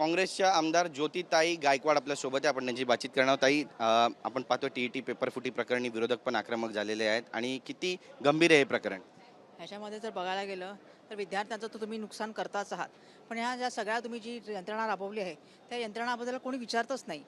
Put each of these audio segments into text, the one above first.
काँग्रेसच्या आमदार ज्योतिताई गायकवाड आपल्या सोबत आहे. आपण त्यांची बातचीत करणार आहोत. ताई, आपण पाहतो टीईटी पेपर फुटी प्रकरणी विरोधक पण आक्रमक झालेले आहेत आणि किती गंभीर आहे हे प्रकरण. ह्याच्यामध्ये जर बघायला गेलं तर विद्यार्थ्यांचं तर तुम्ही नुकसान करताच आहात, पण ह्या ज्या सगळ्या तुम्ही जी यंत्रणा राबवली आहे त्या यंत्रणाबद्दल कोणी विचारतच नाही.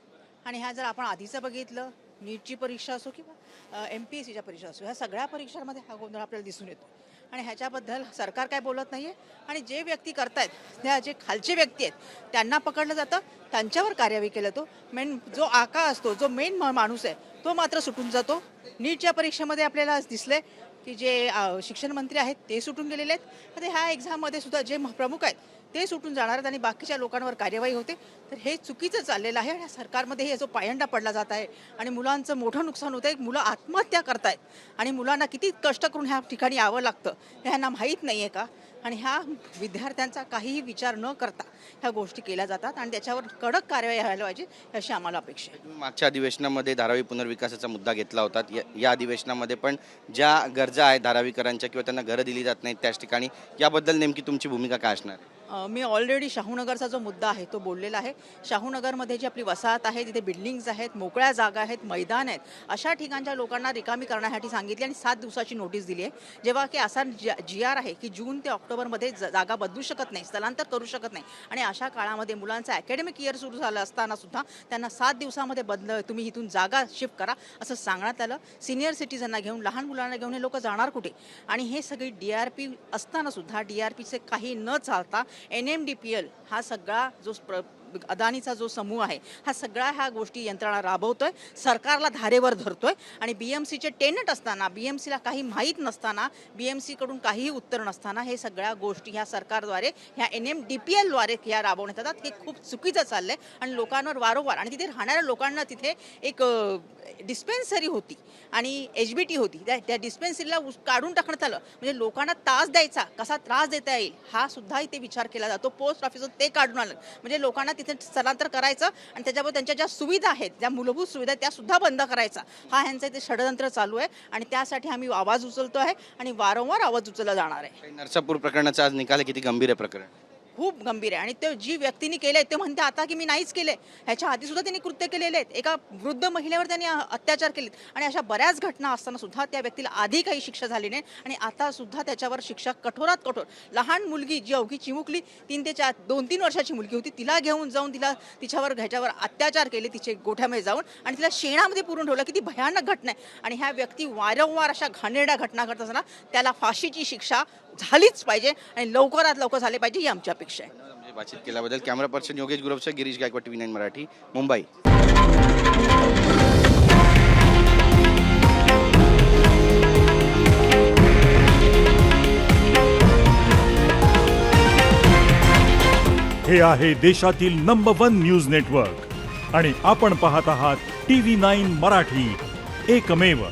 आणि ह्या जर आपण आधीचं बघितलं, नीटची परीक्षा असो किंवा MPSCच्या परीक्षा असो, ह्या सगळ्या परीक्षांमध्ये हा गोंधळ आपल्याला दिसून येतो. आणि ह्याच्याबद्दल सरकार काय बोलत नाही आहे. आणि जे व्यक्ती करतायत त्या जे खालचे व्यक्ती आहेत त्यांना पकडलं जातं, त्यांच्यावर कार्यवाही केलं तो मेन जो आका असतो, जो मेन माणूस आहे तो मात्र सुटून जातो. नीटच्या परीक्षेमध्ये आपल्याला दिसले की जे शिक्षण मंत्री आहेत ते सुटून गेलेले आहेत. आता ह्या एक्झाममध्ये सुद्धा जे प्रमुख आहेत ते सुटून जाणार आहेत आणि बाकीच्या लोकांवर कार्यवाही होते. तर हे चुकीचं चाललेलं आहे. या सरकारमध्ये हे जो पायंडा पडला जात आहे आणि मुलांचं मोठं नुकसान होतं आहे. मुलं आत्महत्या करतायत आणि मुलांना किती कष्ट करून ह्या ठिकाणी यावं लागतं हे ह्यांना माहीत नाही आहे का? आणि ह्या विद्यार्थ्यांचा काहीही विचार न करता ह्या गोष्टी केल्या जातात आणि त्याच्यावर कडक कारवाई व्हायला पाहिजे अशी आम्हाला अपेक्षा आहे. मागच्या अधिवेशनामध्ये धारावी पुनर्विकासाचा मुद्दा घेतला होता. या अधिवेशनामध्ये पण ज्या गरजा आहेत धारावीकरांच्या किंवा त्यांना घरं दिली जात नाहीत त्याच ठिकाणी, याबद्दल नेमकी तुमची भूमिका काय असणार? मी ऑलरेडी शाहूनगरचा जो मुद्दा आहे तो बोललेला आहे. शाहूनगरमध्ये जी आपली वसाहत आहे तिथे बिल्डिंग्स आहेत, मोकळ्या जागा आहेत, मैदान आहेत, अशा ठिकाणच्या लोकांना रिकामी करण्यासाठी सांगितली आणि 7 दिवसाची नोटीस दिली आहे. जेव्हा की असा GR आहे की जून ते ऑक्टोबरमध्ये जागा बदलू शकत नाही, स्थलांतर करू शकत नाही. आणि अशा काळामध्ये मुलांचं अकॅडमिक इयर सुरू झालं असताना सुद्धा त्यांना 7 दिवसामध्ये तुम्ही इथून जागा शिफ्ट करा असं सांगण्यात आलं. सिनियर सिटीजनना घेऊन, लहान मुलांना घेऊन हे लोक जाणार कुठे? आणि हे सगळी DRP असताना सुद्धा DRPचे काही न चालता NMDPL हा सगळा जो अदानीचा जो समूह आहे हा सगळ्या ह्या गोष्टी यंत्रणा राबवतोय, सरकारला धारेवर धरतोय. आणि BMCचे टेनट असताना, BMCला काही माहीत नसताना, BMC कडून काहीही उत्तर नसताना हे सगळ्या गोष्टी ह्या सरकारद्वारे, ह्या NMDPL द्वारे ह्या राबवण्यात येतात. हे खूप चुकीचं चाललंय आणि लोकांवर वारंवार, आणि तिथे राहणाऱ्या लोकांना तिथे एक डिस्पेन्सरी होती आणि HBT होती, त्या डिस्पेन्सरीला काढून टाकण्यात आलं. म्हणजे लोकांना त्रास द्यायचा, कसा त्रास देता येईल हा सुद्धा इथे विचार केला जातो. पोस्ट ऑफिसवर ते काढून आलं म्हणजे लोकांना तिथे स्थलांतर करायचं आणि त्याच्यावर त्यांच्या ज्या सुविधा आहेत, ज्या मूलभूत सुविधा आहेत त्या सुद्धा बंद करायचा, हा ह्यांचं इथे षडयंत्र चालू आहे. आणि त्यासाठी आम्ही आवाज उचलतो आहे आणि वारंवार आवाज उचलला जाणार आहे. नरसापूर प्रकरणाचा आज निकाल किती गंभीर आहे प्रकरण? खूप गंभीर आहे. आणि ते जी व्यक्तीने केलंय ते म्हणते आता की मी नाहीच केले. ह्याच्या आधी सुद्धा त्यांनी कृत्य केलेले आहेत. एका वृद्ध महिलेवर त्यांनी अत्याचार केलेत आणि अशा बऱ्याच घटना असताना सुद्धा त्या व्यक्तीला आधी काही शिक्षा झाली नाही आणि आता सुद्धा त्याच्यावर शिक्षा कठोरात कठोर. लहान मुलगी जी अवघी चिमुकली 2-3 वर्षाची मुलगी होती, तिला घेऊन जाऊन ह्याच्यावर अत्याचार केले, तिचे गोठ्यामध्ये जाऊन आणि तिला शेणामध्ये पुरून ठेवलं. किती भयानक घटना आहे. आणि ह्या व्यक्ती वारंवार अशा घाणेरड्या घटना करत असताना त्याला फाशीची शिक्षा झालीच पाहिजे आणि लवकरात लवकर झाली पाहिजे ही आमची अपेक्षा आहे. बातचीत केल्याबद्दल. कॅमेरा पर्सन योगेश गुरवसह गिरीश गायकवाड, TV9 मराठी, मुंबई. हे आहे देशातील नंबर 1 न्यूज नेटवर्क आणि आपण पाहत आहात TV9 मराठी, एकमेव.